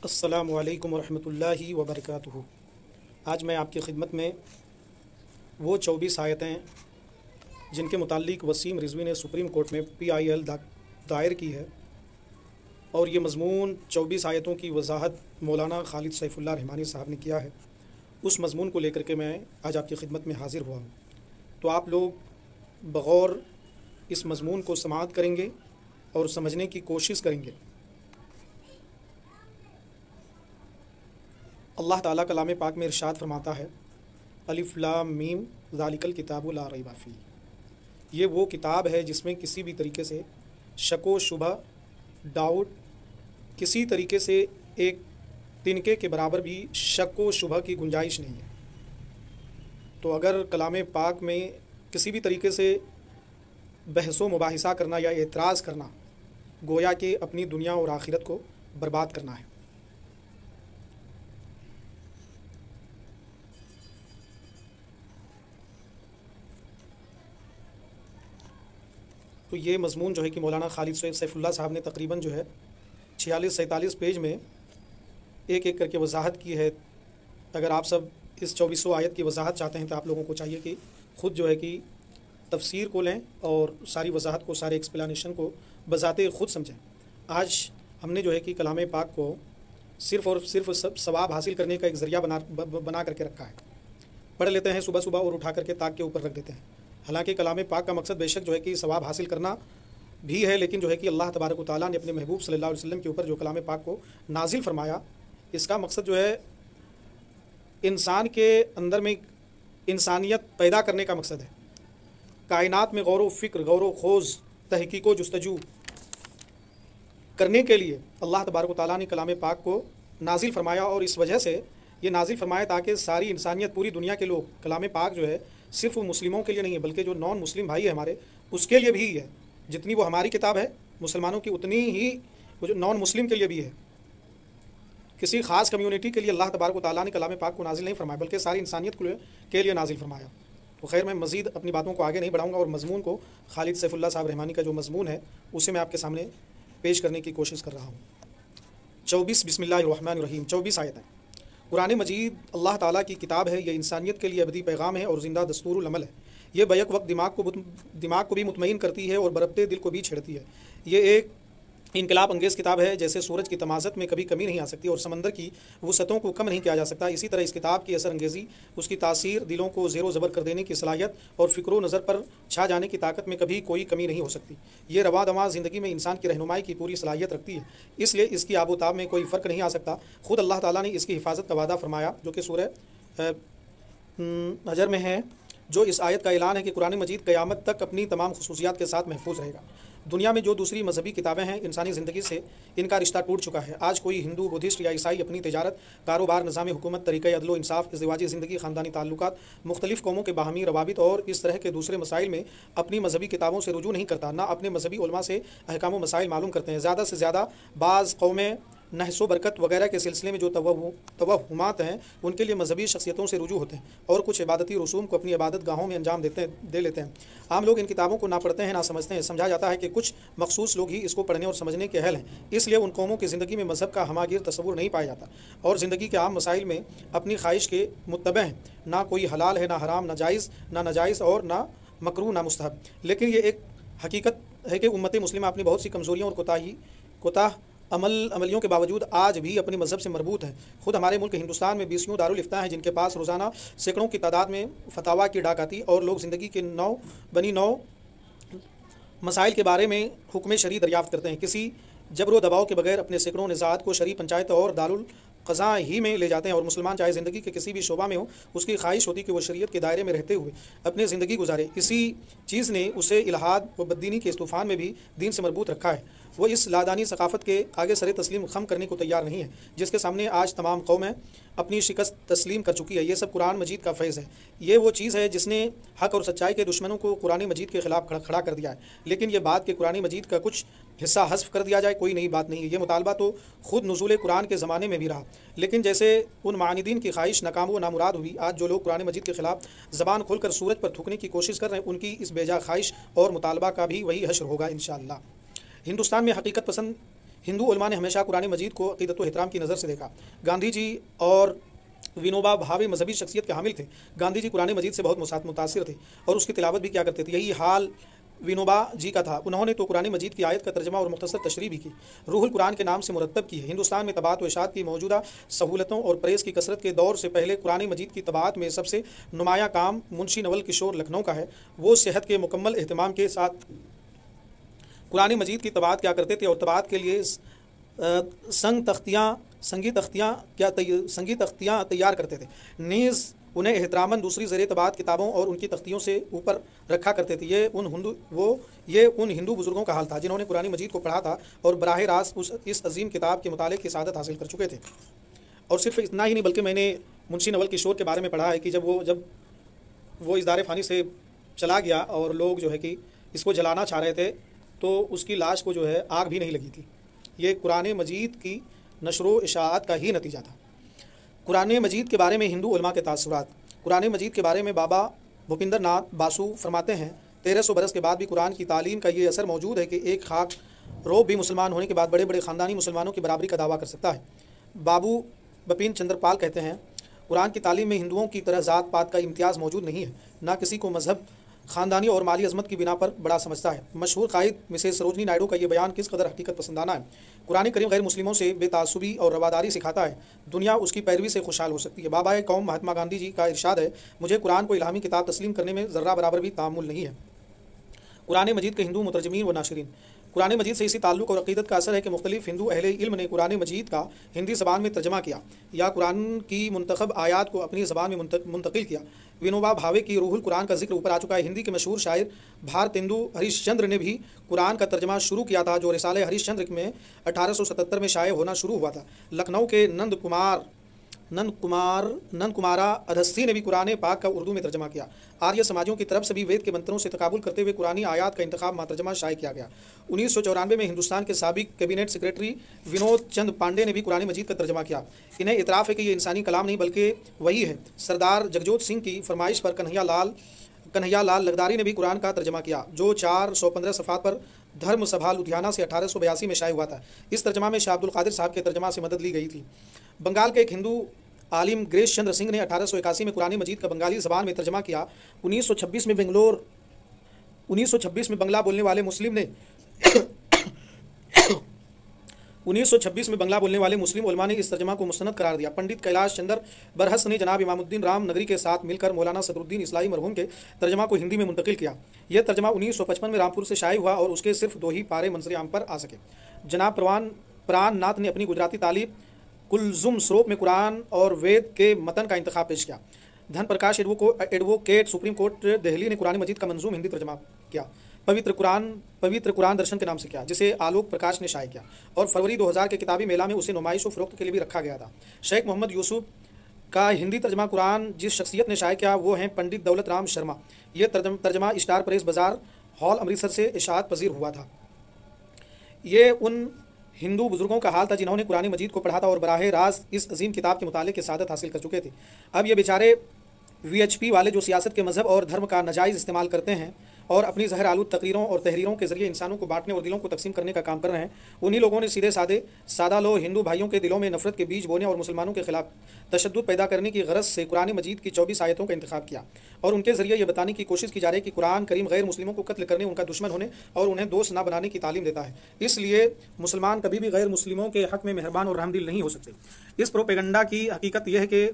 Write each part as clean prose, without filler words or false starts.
السلام علیکم ورحمۃ اللہ وبرکاتہ۔ آج میں آپ کی خدمت میں وہ 24 آیتیں جن کے متعلق وسیم رضوی نے سپریم کورٹ میں PIL دائر کی ہے، اور یہ مضمون 24 آیتوں کی وضاحت مولانا خالد سیف اللہ رحمانی صاحب نے کیا ہے، اس مضمون کو لے کر کے میں آج آپ کی خدمت میں حاضر ہوا ہوں۔ تو آپ لوگ بغور اس مضمون کو سماعت کریں گے اور سمجھنے کی کوشش کریں گے۔ اللہ تعالیٰ کلام پاک میں ارشاد فرماتا ہے، الف لام میم ذالک الکتاب لا ریب فیہ، یہ وہ کتاب ہے جس میں کسی بھی طریقے سے شک و شبہ، ڈاؤٹ، کسی طریقے سے ایک تنکے کے برابر بھی شک و شبہ کی گنجائش نہیں ہے۔ تو اگر کلام پاک میں کسی بھی طریقے سے بحث و مباحثہ کرنا یا اعتراض کرنا گویا کہ اپنی دنیا اور آخرت کو برباد کرنا ہے۔ تو یہ مضمون جو ہے کہ مولانا خالد سیف اللہ صاحب نے تقریباً جو ہے 46-47 پیج میں ایک ایک کر کے وضاحت کی ہے۔ اگر آپ سب اس 2400 آیت کی وضاحت چاہتے ہیں تو آپ لوگوں کو چاہیے کہ خود جو ہے کہ تفسیر کو لیں اور ساری وضاحت کو، سارے ایکسپلانیشن کو بذات خود سمجھیں۔ آج ہم نے جو ہے کہ کلام پاک کو صرف اور صرف ثواب حاصل کرنے کا ایک ذریعہ بنا کر کے رکھا ہے۔ پڑھ لیتے ہیں صبح صبح اور اٹھا کر کے طاق کے اوپر رکھ دیتے ہیں۔ حالانکہ کلام پاک کا مقصد بے شک جو ہے کہ ثواب حاصل کرنا بھی ہے، لیکن جو ہے کہ اللہ تبارک و تعالیٰ نے اپنے محبوب صلی اللہ علیہ وسلم کے اوپر جو کلام پاک کو نازل فرمایا، اس کا مقصد جو ہے انسان کے اندر میں انسانیت پیدا کرنے کا مقصد ہے۔ کائنات میں غور و فکر، غور و خوض، تحقیق و جستجو کرنے کے لیے اللہ تبارک و تعالیٰ نے کلام پاک کو نازل فرمایا، اور اس وجہ سے یہ نازل فرمایا تاکہ ساری انسانیت، پوری دنیا کے لوگ، کلام پاک جو ہے صرف مسلموں کے لیے نہیں ہے بلکہ جو نان مسلم بھائی ہے ہمارے، اس کے لیے بھی ہے۔ جتنی وہ ہماری کتاب ہے مسلمانوں کی، اتنی ہی وہ جو نان مسلم کے لیے بھی ہے۔ کسی خاص کمیونٹی کے لیے اللہ تبارک و تعالیٰ نے کلام پاک کو نازل نہیں فرمایا بلکہ ساری انسانیت کے لیے نازل فرمایا۔ تو خیر، میں مزید اپنی باتوں کو آگے نہیں بڑھاؤں گا، اور مضمون کو خالد سیف اللہ صاحب رحمانی کا جو مضمون ہے اسے میں آپ کے سامنے پیش کرنے کی کوشش کر رہا ہوں۔ 24 بسم اللہ الرحمن الرحیم، 24 آیتیں۔ قرآن مجید اللہ تعالیٰ کی کتاب ہے، یہ انسانیت کے لیے ابدی پیغام ہے اور زندہ دستور العمل ہے۔ یہ بیک وقت دماغ کو بھی مطمئن کرتی ہے اور برپتے دل کو بھی چھیڑتی ہے۔ یہ ایک انقلاب انگیز کتاب ہے، جیسے سورج کی تمازت میں کبھی کمی نہیں آ سکتی اور سمندر کی وسعتوں کو کم نہیں کیا جا سکتا، اسی طرح اس کتاب کی اثر انگیزی، اس کی تاثیر، دلوں کو زیر و زبر کر دینے کی صلاحیت اور فکر و نظر پر چھا جانے کی طاقت میں کبھی کوئی کمی نہیں ہو سکتی۔ یہ رواں دواں زندگی میں انسان کی رہنمائی کی پوری صلاحیت رکھتی ہے، اس لیے اس کی آب و تاب میں کوئی فرق نہیں آ سکتا۔ خود اللہ تعالیٰ نے اس کی حفاظت کا وعدہ فرمایا، جو کہ سورہ حجر میں ہے، جو اس آیت کا اعلان ہے کہ قرآن مجید قیامت تک اپنی تمام خصوصیات کے ساتھ محفوظ رہے گا۔ دنیا میں جو دوسری مذہبی کتابیں ہیں، انسانی زندگی سے ان کا رشتہ ٹوٹ چکا ہے۔ آج کوئی ہندو، بدھسٹ یا عیسائی اپنی تجارت، کاروبار، نظام حکومت، طریقہ عدل و انصاف، ازدواجی زندگی، خاندانی تعلقات، مختلف قوموں کے باہمی روابط اور اس طرح کے دوسرے مسائل میں اپنی مذہبی کتابوں سے رجوع نہیں کرتا، نہ اپنے مذہبی علماء سے احکام و مسائل معلوم کرتے ہیں۔ زیادہ سے زیادہ بعض قومیں نحس و برکت وغیرہ کے سلسلے میں جو توہمات ہیں ان کے لیے مذہبی شخصیتوں سے رجوع ہوتے ہیں، اور کچھ عبادتی رسوم کو اپنی عبادت گاہوں میں انجام دے لیتے ہیں۔ عام لوگ ان کتابوں کو نہ پڑھتے ہیں نہ سمجھتے ہیں۔ سمجھا جاتا ہے کہ کچھ مخصوص لوگ ہی اس کو پڑھنے اور سمجھنے کے اہل ہیں، اس لیے ان قوموں کی زندگی میں مذہب کا ہماگیر تصور نہیں پایا جاتا، اور زندگی کے عام مسائل میں اپنی خواہش کے متبع ہیں۔ نہ کوئی حلال ہے، نہ حرام، نہ جائز، نہ ناجائز، اور نہ مکروہ، نہ مستحب۔ لیکن یہ ایک حقیقت ہے کہ امت مسلمہ اپنی بہت سی کمزوریوں اور کوتاہ عملیوں کے باوجود آج بھی اپنے مذہب سے مربوط ہے۔ خود ہمارے ملک ہندوستان میں 20 دارالفتاء ہیں، جن کے پاس روزانہ سینکڑوں کی تعداد میں فتاویٰ کی ڈاک آتی، اور لوگ زندگی کے نو مسائل کے بارے میں حکم شرعی دریافت کرتے ہیں، کسی جبر و دباؤ کے بغیر اپنے سینکڑوں نزاعات کو شرعی پنچایت اور دارالقضاء ہی میں لے جاتے ہیں۔ اور مسلمان چاہے زندگی کے کسی بھی شعبہ میں ہو، اس کی خواہش ہوتی کہ وہ شریعت کے دائرے میں رہتے ہوئے اپنی زندگی گزارے۔ اسی چیز نے اسے الحاد و بددینی کے اس طوفان میں بھی دین سے مربوط رکھا ہے۔ وہ اس لادانی ثقافت کے آگے سر تسلیم خم کرنے کو تیار نہیں ہے، جس کے سامنے آج تمام قومیں اپنی شکست تسلیم کر چکی ہے۔ یہ سب قرآن مجید کا فیض ہے۔ یہ وہ چیز ہے جس نے حق اور سچائی کے دشمنوں کو قرآن مجید کے خلاف کھڑا کر دیا ہے۔ لیکن یہ بات کہ قرآن مجید کا کچھ حصہ حذف کر دیا جائے کوئی نئی بات نہیں ہے۔ یہ مطالبہ تو خود نزول قرآن کے زمانے میں بھی رہا، لیکن جیسے ان معاندین کی خواہش ناکام و نامراد ہوئی، آج جو لوگ قرآن مجید کے خلاف زبان کھول کر سورج پر تھوکنے کی کوشش کر رہے ہیں، ان کی اس بیجا خواہش اور مطالبہ کا بھی وہی حشر ہوگا انشاءاللہ۔ ہندوستان میں حقیقت پسند हिंदू उलमा ने हमेशा कुरान मजीद को अक़ीदत व एहतराम की नज़र से देखा। गांधी जी और विनोबा भावे मजहबी शख्सियत के हामिल थे। गांधी जी कुरान मजीद से बहुत मुतासिर थे और उसकी तिलावत भी किया करते थे। यही हाल विनोबा जी का था। उन्होंने तो कुरान मजीद की आयत का तर्जमा और मुख्तसर तशरीह भी की। रूहुल कुरान के नाम से मुरतब की है। हिंदुस्तान में तबात व इशात की मौजूदा सहूलतों और प्रेस की कसरत के दौर से पहले कुरान मजीद की तबात में सबसे नुमाया काम मुंशी नवल किशोर लखनऊ का है। वो सेहत के मुकम्मल एहतमाम के साथ कुरान मजीद की तबात क्या करते थे और तबात के लिए संगी तख्तियाँ तैयार करते थे। नीज़ उन्हें एहतरामन दूसरी ज़रिए तबात किताबों और उनकी तख्तियों से ऊपर रखा करते थे। ये उन हिंदू बुज़ुर्गों का हाल था जिन्होंने कुरान मजीद को पढ़ा था और बराह रास्त इस अजीम किताब के मुताले की सआदत हासिल कर चुके थे। और सिर्फ इतना ही नहीं बल्कि मैंने मुंशी नवल किशोर के बारे में पढ़ा है कि जब वो इस दारे फ़ानी से चला गया और लोग जो है कि इसको जलाना चाह रहे थे तो उसकी लाश को जो है आग भी नहीं लगी थी। ये कुरान मजीद की नशरो इशाअत का ही नतीजा था। कुरान मजीद के बारे में हिंदू उलमा के तासुरात। कुरान मजीद के बारे में बाबा भूपिंदर नाथ बासु फरमाते हैं, 1300 बरस के बाद भी कुरान की तालीम का ये असर मौजूद है कि एक खाक रोब भी मुसलमान होने के बाद बड़े बड़े ख़ानदानी मुसलमानों की बराबरी का दावा कर सकता है। बाबू बपिन चंद्रपाल कहते हैं, कुरान की तालीम में हिंदुओं की तरह ज़ात पात का इम्तियाज़ मौजूद नहीं है। ना किसी को मजहब, ख़ानदानी और माली अजमत की बिना पर बड़ा समझता है। मशहूर कायद मिसेस सरोजनी नायडू का ये बयान किस कदर हकीकत पसंदाना है। कुरान करीम गैर मुस्लिमों से बेतासुबी और रवादारी सिखाता है। दुनिया उसकी पैरवी से खुशहाल हो सकती है। बाबा कौम महात्मा गांधी जी का इरशाद है, मुझे कुरान को इल्हामी किताब तस्लीम करने में ज़र्रा बराबर भी तामुल नहीं है। कुरान मजीद के हिंदू मुतरजमीन व नाशरीन। कुरान मजीद से इसी ताल्लुक़ और अक़ीदत का असर है कि मुख्तलिफ़ हिंदू अहले इल्म ने कुरान मजीद का हिंदी ज़बान में तर्जमा किया या कुरान की मुंतखब आयात को अपनी ज़बान में मुंतकिल किया। विनोबा भावे की रूहुल कुरान का जिक्र ऊपर आ चुका है। हिंदी के मशहूर शायर भारतेंदु हरीशचंद्र ने भी कुरान का तर्जमा शुरू किया था, जो रिसाले हरीशचंद्र में 1877 में शाये होना शुरू हुआ था। लखनऊ के नंद कुमारा अधस्सी ने भी कुरान पाक का उर्दू में तर्जमा किया। आर्य समाजों की तरफ से भी वेद के मंत्रों से तकाबुल करते हुए कुरानी आयात का इंतखाब मातर्जमा शाये किया गया। 1994 में हिंदुस्तान के साबिक कैबिनेट सेक्रेटरी विनोद चंद पांडे ने भी कुरान मजीद का तर्जमा किया। इन्हें इतराफ़ है कि ये इंसानी कलाम नहीं बल्कि वही है। सरदार जगजोत सिंह की फरमाइश पर कन्हैया लाल लखदारी ने भी कुरान का तर्जमा किया, जो 415 सफ़ात पर धर्म सभा लुधियाना से 1882 में शाये हुआ था। इस तर्जमा में शाह अब्दुल कादिर साहब के तर्जमा से मदद ली गई थी। बंगाल के एक हिंदू आलिम ग्रेस चंद्र सिंह ने 1881 में कुरान मजीद का बंगाली ज़बान में तर्जमा किया। 1926 में बंगला बोलने वाले मुस्लिम उलमा ने इस तर्जमा को मुस्तनद करार दिया। पंडित कैलाश चंद्र बरहस ने जनाब इमामुद्दीन राम नगरी के साथ मिलकर मौलाना सदरुद्दीन इस्लाही मरहूम के तर्जमा को हिंदी में मुंतकिल किया। यह तर्जमा 1955 में रामपुर से शाये हुआ और उसके सिर्फ 2 ही पारे मंजर आम पर आ सके। जनाब प्राण नाथ ने अपनी गुजराती तालीब कुलजुम स्रोप में कुरान और वेद के मतन का इंतखाब पेश किया। धन प्रकाश एडवोकेट सुप्रीम कोर्ट दिल्ली ने कुरान मजीद का मंजूम हिंदी तर्जमा किया। पवित्र कुरान दर्शन के नाम से किया, जिसे आलोक प्रकाश ने शाये किया और फरवरी 2000 के किताबी मेला में उसे नुमाइश व फ़रोख्त के लिए भी रखा गया था। शेख मोहम्मद यूसुफ का हिंदी तर्जमा कुरान जिस शख्सियत ने शाये किया वो हैं पंडित दौलत राम शर्मा। यह तर्जमा स्टार प्रेस बाज़ार हॉल अमृतसर से इशाअत पजीर हुआ था। ये उन हिंदू बुजुर्गों का हाल था जिन्होंने कुरान मजीद को पढ़ा था और बराह रास्त इस अजीम किताब के मुतालिक की सआदत हासिल कर चुके थे। अब ये बेचारे VHP वाले जो सियासत के मज़हब और धर्म का नाजायज़ इस्तेमाल करते हैं और अपनी ज़हर आलूद तकरीरों और तहरीरों के ज़रिए इंसानों को बांटने और दिलों को तकसीम करने का काम कर रहे हैं, उन्हीं लोगों ने सादा लो हिंदू भाइयों के दिलों में नफरत के बीज बोने और मुसलमानों के खिलाफ तशद्दुद पैदा करने की गरज से कुरान मजीद की 24 आयतों का इंतखाब किया और उनके ज़रिए यह बताने की कोशिश की जा रही है कि कुरान करीम गैर मुस्लिमों को कत्ल करने, उनका दुश्मन होने और उन्हें दोस्त ना बनाने की तालीम देता है। इसलिए मुसलमान कभी भी गैर मुस्लिमों के हक़ में मेहरबान और रहमदिल नहीं हो सकते। इस प्रोपेगंडा की हकीकत यह है कि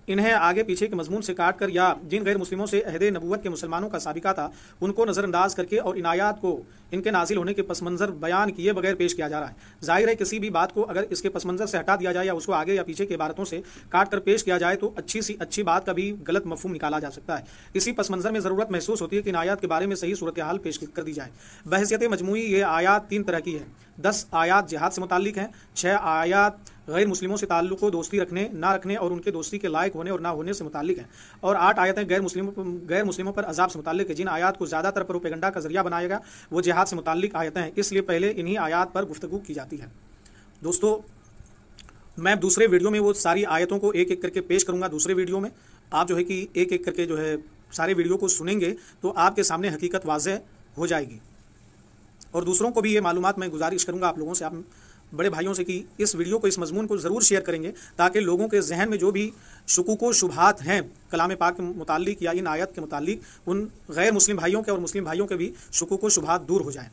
इन्हें आगे पीछे के मजमून से काट कर या जिन गैर मुस्लिमों से अहदे नबूवत के मुसलमानों का साबिका था उनको नज़रअंदाज करके और इन आयात को इनके नाजिल होने के पस मंज़र बयान किए बगैर पेश किया जा रहा है। जाहिर है किसी भी बात को अगर इसके पस मंज़र से हटा दिया जाए या उसको आगे या पीछे के इबारतों से काट कर पेश किया जाए तो अच्छी सी अच्छी बात का भी गलत मफहूम निकाला जा सकता है। इसी पस मंज़र में ज़रूरत महसूस होती है कि इन आयात के बारे में सही सूरत हाल पेश कर दी जाए। बहसियत मजमूई ये आयात 3 तरह की है। 10 आयात जिहाद से मुताल्लिक हैं, 6 आयात गैर मुस्लिमों से ताल्लुक़ को दोस्ती रखने ना रखने और उनके दोस्ती के लायक होने और ना होने से मुताल्लिक हैं, और 8 आयतें गैर मुस्लिमों पर अजाब से मुताल्लिक है। जिन आयात को ज़्यादातर प्रोपेगंडा का जरिया बनाया गया वो जिहाद से मुताल्लिक आयतें हैं, इसलिए पहले इन्हीं आयात पर गुफ्तगू की जाती है। दोस्तों, मैं दूसरे वीडियो में वो सारी आयतों को एक एक करके पेश करूँगा। दूसरे वीडियो में आप जो है कि एक एक करके जो है सारे वीडियो को सुनेंगे तो आपके सामने हकीकत वाज़ेह हो जाएगी और दूसरों को भी ये मालूमात मैं गुजारिश करूँगा आप लोगों से आप بڑے بھائیوں سے کہ اس ویڈیو کو، اس مضمون کو ضرور شیئر کریں گے تاکہ لوگوں کے ذہن میں جو بھی شکوک و شبہات ہیں کلام پاک کے متعلق یا ان آیت کے متعلق، ان غیر مسلم بھائیوں کے اور مسلم بھائیوں کے بھی شکوک و شبہات دور ہو جائیں۔